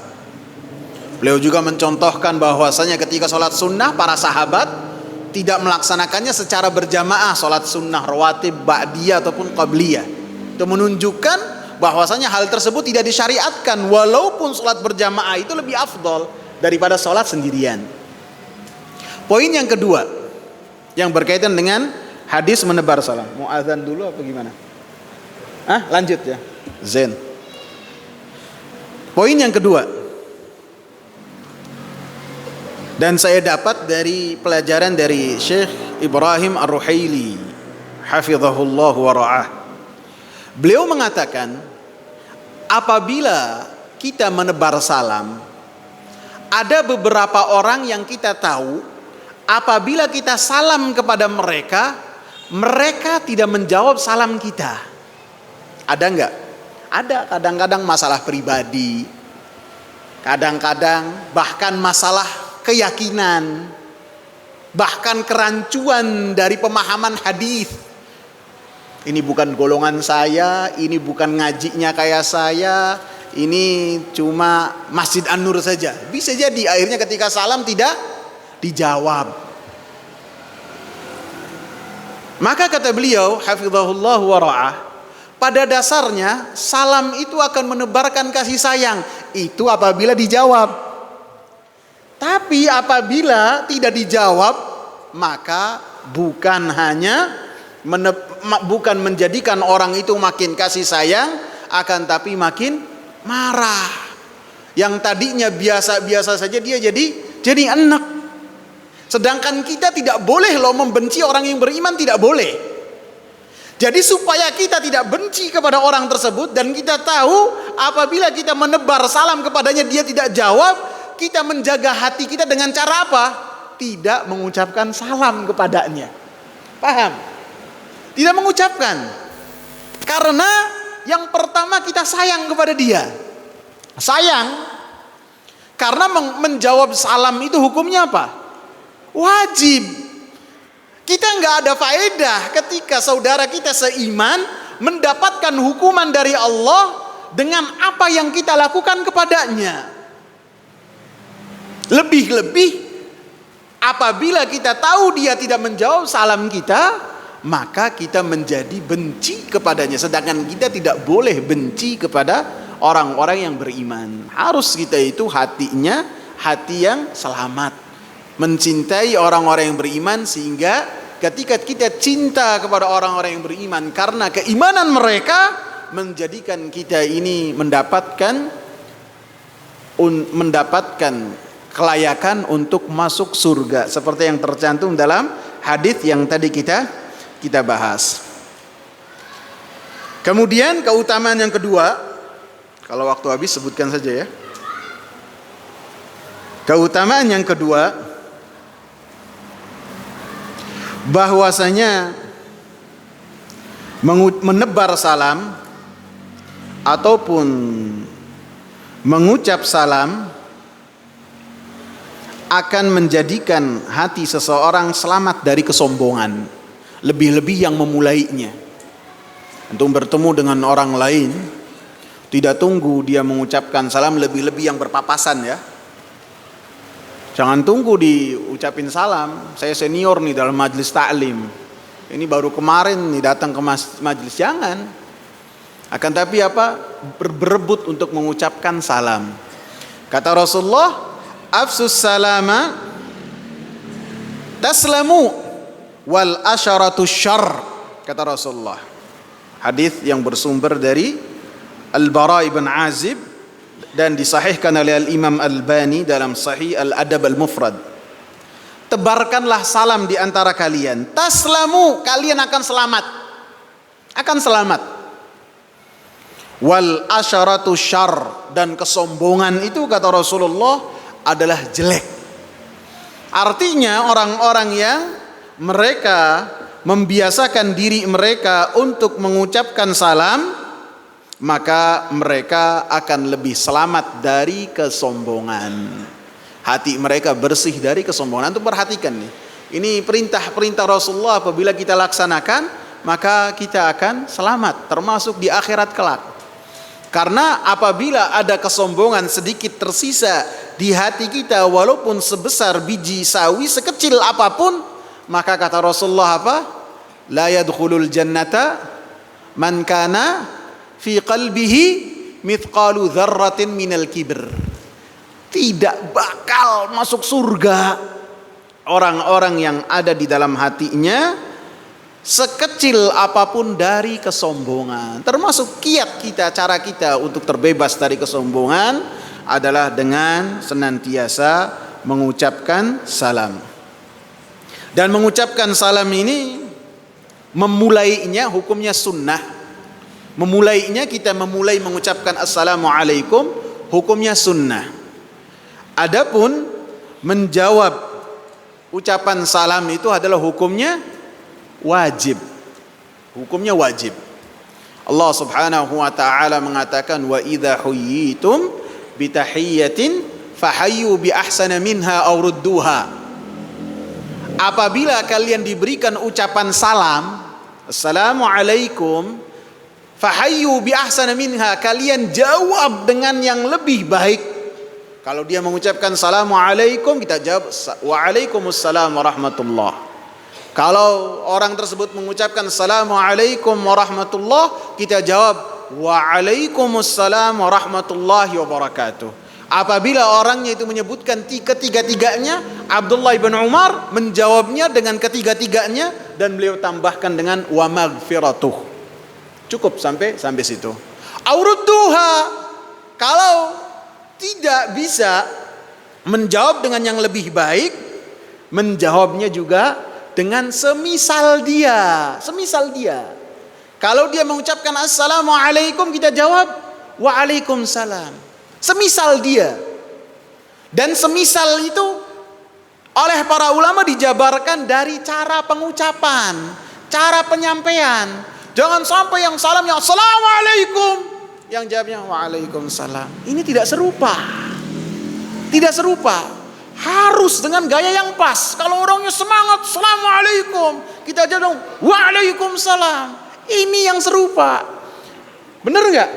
Beliau juga mencontohkan bahwasanya ketika sholat sunnah, para sahabat tidak melaksanakannya secara berjamaah, sholat sunnah rawatib, ba'diyah ataupun qabliyah. Itu menunjukkan bahwasanya hal tersebut tidak disyariatkan, walaupun sholat berjamaah itu lebih afdol daripada sholat sendirian. Poin yang kedua yang berkaitan dengan hadis menebar salam. Mau azan dulu apa gimana? Lanjut ya. Zen. Poin yang kedua, dan saya dapat dari pelajaran dari Syekh Ibrahim Ar-Ruhaili hafizahullah wa ra'ah. Beliau mengatakan, apabila kita menebar salam, ada beberapa orang yang kita tahu apabila kita salam kepada mereka, mereka tidak menjawab salam kita. Ada enggak? Ada, kadang-kadang masalah pribadi, kadang-kadang bahkan masalah keyakinan, bahkan kerancuan dari pemahaman hadis. Ini bukan golongan saya, ini bukan ngajinya kayak saya, ini cuma Masjid An-Nur saja. Bisa jadi akhirnya ketika salam tidak dijawab. Maka kata beliau hafizahullah wa ra'ah, pada dasarnya salam itu akan menebarkan kasih sayang, itu apabila dijawab. Tapi apabila tidak dijawab, maka bukan menjadikan orang itu makin kasih sayang, akan tapi makin marah. Yang tadinya biasa-biasa saja dia jadi enak. Sedangkan kita tidak boleh loh membenci orang yang beriman, tidak boleh. Jadi supaya kita tidak benci kepada orang tersebut, dan kita tahu apabila kita menebar salam kepadanya dia tidak jawab, kita menjaga hati kita dengan cara apa? Tidak mengucapkan salam kepadanya. Paham? Tidak mengucapkan. Karena yang pertama kita sayang kepada dia. Sayang. Karena menjawab salam itu hukumnya apa? Wajib. Kita nggak ada faedah ketika saudara kita seiman mendapatkan hukuman dari Allah dengan apa yang kita lakukan kepadanya. Lebih-lebih apabila kita tahu dia tidak menjawab salam kita, maka kita menjadi benci kepadanya. Sedangkan kita tidak boleh benci kepada orang-orang yang beriman. Harus kita itu hatinya hati yang selamat, mencintai orang-orang yang beriman, sehingga ketika kita cinta kepada orang-orang yang beriman karena keimanan mereka, menjadikan kita ini mendapatkan kelayakan untuk masuk surga, seperti yang tercantum dalam hadis yang tadi kita bahas. Kemudian keutamaan yang kedua, kalau waktu habis sebutkan saja ya. Keutamaan yang kedua, bahwasanya menebar salam ataupun mengucap salam akan menjadikan hati seseorang selamat dari kesombongan, lebih-lebih yang memulainya. Untuk bertemu dengan orang lain, tidak tunggu dia mengucapkan salam, lebih-lebih yang berpapasan ya. Jangan tunggu diucapin salam. Saya senior nih dalam majelis taklim. Ini baru kemarin nih datang ke majelis, jangan. Akan tapi apa? Berebut untuk mengucapkan salam. Kata Rasulullah, afsus salama taslamu wal asyaratu syarr. Kata Rasulullah. Hadis yang bersumber dari Al-Bara ibn Azib dan disahihkan oleh Al-Imam Al-Albani dalam Sahih Al-Adab Al-Mufrad. Tebarkanlah salam di antara kalian. Taslamu, kalian akan selamat. Akan selamat. Wal asyaratu syarr, dan kesombongan itu kata Rasulullah adalah jelek. Artinya orang-orang yang mereka membiasakan diri mereka untuk mengucapkan salam, maka mereka akan lebih selamat dari kesombongan. Hati mereka bersih dari kesombongan. Antum perhatikan nih. Ini perintah-perintah Rasulullah, apabila kita laksanakan, maka kita akan selamat termasuk di akhirat kelak. Karena apabila ada kesombongan sedikit tersisa di hati kita, walaupun sebesar biji sawi, sekecil apapun, maka kata Rasulullah apa? La yadkhulul jannata man kana fi qalbihi mithqalu dzarratin minal kibr. Tidak bakal masuk surga orang-orang yang ada di dalam hatinya sekecil apapun dari kesombongan. Termasuk kiat kita, cara kita untuk terbebas dari kesombongan adalah dengan senantiasa mengucapkan salam. Dan mengucapkan salam ini, memulainya hukumnya sunnah. Memulainya, kita memulai mengucapkan assalamualaikum, hukumnya sunnah. Adapun menjawab ucapan salam itu adalah hukumnya wajib. Hukumnya wajib. Allah Subhanahu wa taala mengatakan, wa idza huyyitum bitahiyyatin fahayyu bi ahsana minha aw rudduha. Apabila kalian diberikan ucapan salam, assalamualaikum, fahayyu bi ahsana minha, kalian jawab dengan yang lebih baik. Kalau dia mengucapkan assalamualaikum, kita jawab waalaikumsalam warahmatullah. Kalau orang tersebut mengucapkan assalamualaikum warahmatullah, kita jawab waalaikumsalam warahmatullahi wabarakatuh. Apabila orangnya itu menyebutkan ketiga-tiganya, Abdullah bin Umar menjawabnya dengan ketiga-tiganya, dan beliau tambahkan dengan wa maghfiratuh. Cukup sampai situ. Aurudduha, kalau tidak bisa menjawab dengan yang lebih baik, menjawabnya juga dengan semisal dia. Kalau dia mengucapkan assalamualaikum, kita jawab waalaikumsalam. Semisal dia. Dan semisal itu oleh para ulama dijabarkan dari cara pengucapan, cara penyampaian. Jangan sampai yang salamnya assalamualaikum, yang jawabnya waalaikumsalam. Ini tidak serupa. Tidak serupa. Harus dengan gaya yang pas. Kalau orangnya semangat assalamualaikum, kita jawab waalaikumsalam. Ini yang serupa. Benar enggak?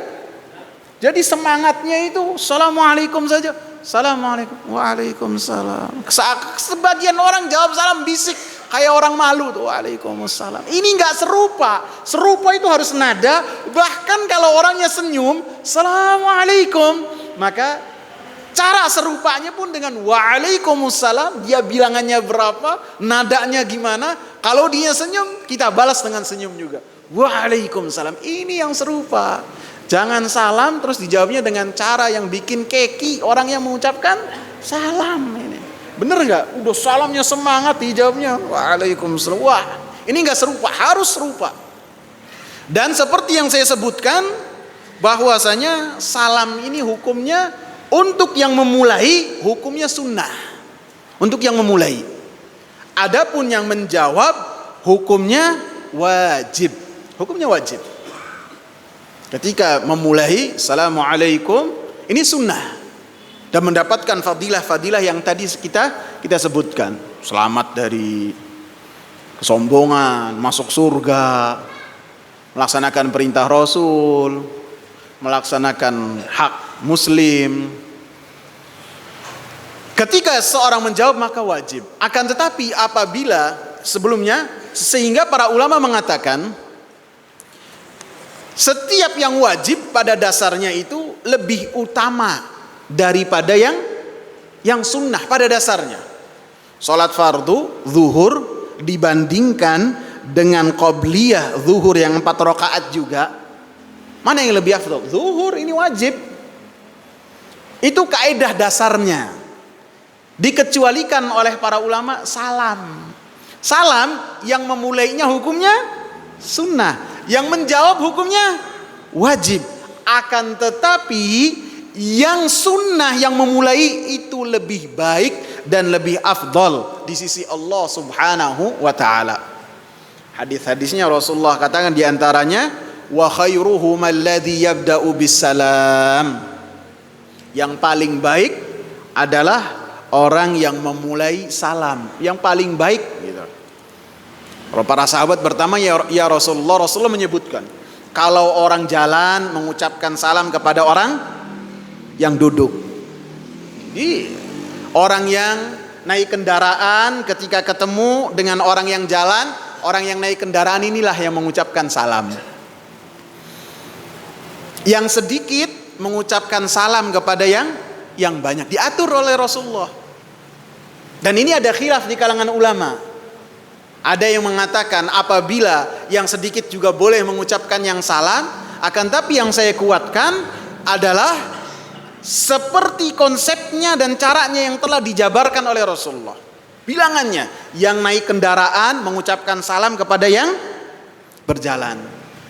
Jadi semangatnya itu assalamualaikum saja. Assalamualaikum, waalaikumsalam. Sebagian orang jawab salam bisik kayak orang malu tuh, waalaikumsalam. Ini enggak serupa. Serupa itu harus nada. Bahkan kalau orangnya senyum, assalamualaikum, maka cara serupanya pun dengan waalaikumsalam. Dia bilangannya berapa, nadanya gimana. Kalau dia senyum, kita balas dengan senyum juga, waalaikumsalam. Ini yang serupa. Jangan salam terus dijawabnya dengan cara yang bikin keki orang yang mengucapkan salam ini. Bener nggak? Udah salamnya semangat, dijawabnya waalaikumsalam. Wah, ini nggak serupa, harus serupa. Dan seperti yang saya sebutkan, bahwasanya salam ini hukumnya untuk yang memulai, hukumnya sunnah. Untuk yang memulai. Adapun yang menjawab, hukumnya wajib. Hukumnya wajib. Ketika memulai assalamualaikum, ini sunnah dan mendapatkan fadilah-fadilah yang tadi kita sebutkan. Selamat dari kesombongan, masuk surga, melaksanakan perintah Rasul, melaksanakan hak muslim. Ketika seorang menjawab maka wajib. Akan tetapi apabila sebelumnya, sehingga para ulama mengatakan setiap yang wajib pada dasarnya itu lebih utama daripada yang sunnah pada dasarnya. Salat fardu zuhur dibandingkan dengan qobliyah zuhur yang 4 rakaat juga, mana yang lebih afdal? Zuhur ini wajib. Itu kaidah dasarnya. Dikecualikan oleh para ulama salam. Salam yang memulainya hukumnya sunnah, yang menjawab hukumnya wajib. Akan tetapi yang sunnah yang memulai itu lebih baik dan lebih afdal di sisi Allah Subhanahu wa taala. Hadis-hadisnya Rasulullah katakan diantaranya wa khairuhum alladhi yabda'u bisalam. Yang paling baik adalah orang yang memulai salam, yang paling baik gitu. Para sahabat pertama ya Rasulullah menyebutkan kalau orang jalan mengucapkan salam kepada orang yang duduk. Jadi orang yang naik kendaraan ketika ketemu dengan orang yang jalan, orang yang naik kendaraan inilah yang mengucapkan salam. Yang sedikit mengucapkan salam kepada yang banyak, diatur oleh Rasulullah. Dan ini ada khilaf di kalangan ulama. Ada yang mengatakan apabila yang sedikit juga boleh mengucapkan yang salam, akan tapi yang saya kuatkan adalah seperti konsepnya dan caranya yang telah dijabarkan oleh Rasulullah. Bilangannya, yang naik kendaraan mengucapkan salam kepada yang berjalan.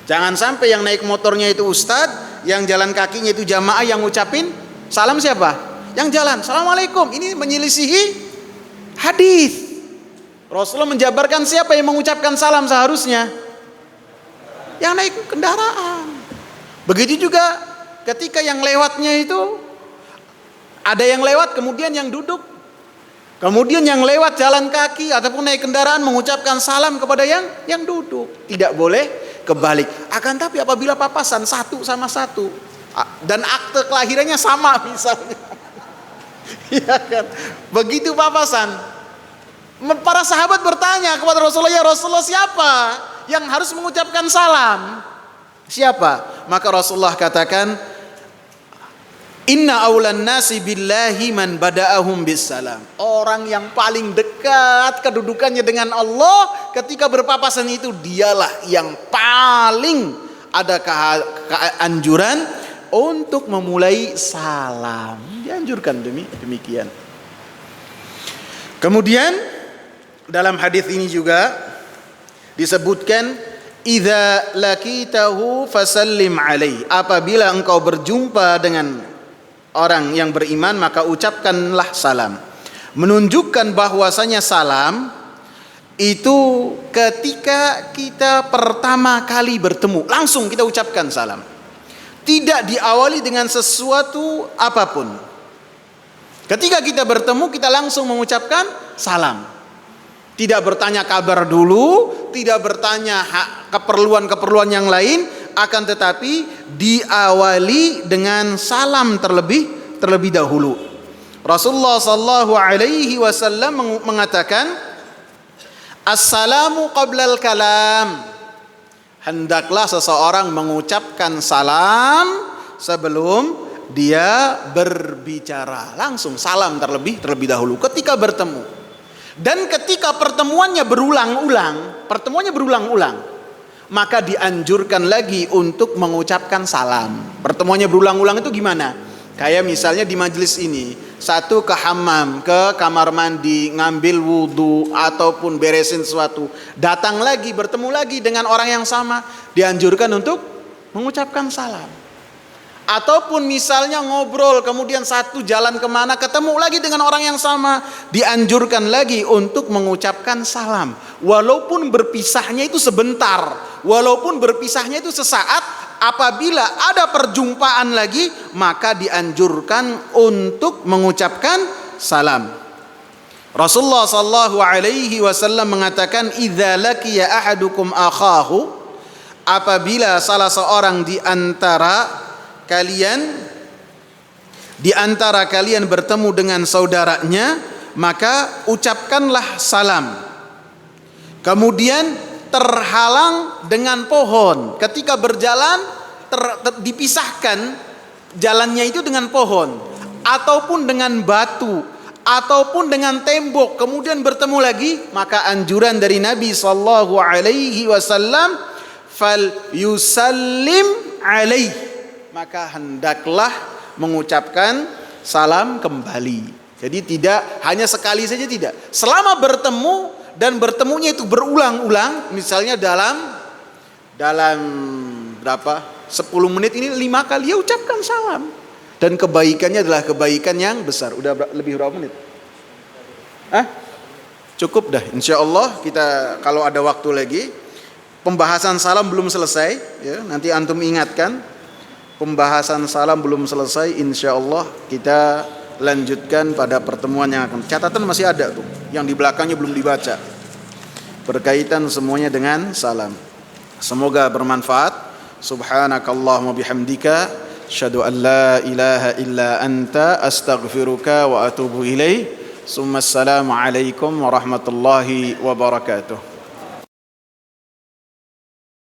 Jangan sampai yang naik motornya itu ustadz, yang jalan kakinya itu jamaah, yang ngucapin salam siapa? Yang jalan. Assalamualaikum. Ini menyelisihi hadis. Rasulullah menjabarkan siapa yang mengucapkan salam seharusnya? Yang naik kendaraan. Begitu juga ketika yang lewatnya itu ada yang lewat kemudian yang duduk. Kemudian yang lewat jalan kaki ataupun naik kendaraan mengucapkan salam kepada yang duduk. Tidak boleh kebalik. Akan tapi apabila papasan satu sama satu dan akte kelahirannya sama misalnya, ya kan, begitu papasan, para sahabat bertanya kepada Rasulullah, ya Rasulullah, siapa yang harus mengucapkan salam? Siapa? Maka Rasulullah katakan, inna awlan nasi billahi man bada'ahum bisalam. Orang yang paling dekat kedudukannya dengan Allah ketika berpapasan itu, dialah yang paling ada keanjuran untuk memulai salam. Dianjurkan demikian. Kemudian dalam hadis ini juga disebutkan idza laqitahu fasallim alaihi. Apabila engkau berjumpa dengan orang yang beriman maka ucapkanlah salam. Menunjukkan bahwasanya salam itu ketika kita pertama kali bertemu langsung kita ucapkan salam. Tidak diawali dengan sesuatu apapun. Ketika kita bertemu kita langsung mengucapkan salam. Tidak bertanya kabar dulu, tidak bertanya keperluan-keperluan yang lain, akan tetapi diawali dengan salam terlebih dahulu. Rasulullah sallallahu alaihi wasallam mengatakan, "Assalamu qablal kalam." Hendaklah seseorang mengucapkan salam sebelum dia berbicara. Langsung salam terlebih dahulu ketika bertemu. Dan ketika pertemuannya berulang-ulang, maka dianjurkan lagi untuk mengucapkan salam. Pertemuannya berulang-ulang itu gimana? Kayak misalnya di majelis ini, satu ke hammam, ke kamar mandi, ngambil wudhu ataupun beresin sesuatu, datang lagi, bertemu lagi dengan orang yang sama, dianjurkan untuk mengucapkan salam. Ataupun misalnya ngobrol, kemudian satu jalan kemana, ketemu lagi dengan orang yang sama, dianjurkan lagi untuk mengucapkan salam. Walaupun berpisahnya itu sebentar, walaupun berpisahnya itu sesaat, apabila ada perjumpaan lagi, maka dianjurkan untuk mengucapkan salam. Rasulullah sallallahu alaihi wasallam mengatakan, "Idza laqiya ahadukum akhahu," apabila salah seorang di antara kalian di antara kalian bertemu dengan saudaranya, maka ucapkanlah salam. Kemudian terhalang dengan pohon. Ketika berjalan dipisahkan jalannya itu dengan pohon, ataupun dengan batu, ataupun dengan tembok, kemudian bertemu lagi, maka anjuran dari Nabi sallallahu alaihi wasallam, fal yusallim alaih, maka hendaklah mengucapkan salam kembali. Jadi tidak hanya sekali saja, tidak. Selama bertemu, dan bertemunya itu berulang-ulang, misalnya dalam berapa? 10 menit ini 5 kali ya ucapkan salam. Dan kebaikannya adalah kebaikan yang besar. Udah lebih berapa menit? Cukup dah. Insya Allah kita kalau ada waktu lagi. Pembahasan salam belum selesai, ya, nanti antum ingatkan. Pembahasan salam belum selesai, insya Allah kita lanjutkan pada pertemuan yang akan. Catatan masih ada tuh, yang di belakangnya belum dibaca, berkaitan semuanya dengan salam. Semoga bermanfaat. Subhanakallahumma bihamdika, asyhadu an la ilaha illa anta, astaghfiruka wa atubu ilaih. Assalamualaikum warahmatullahi wabarakatuh.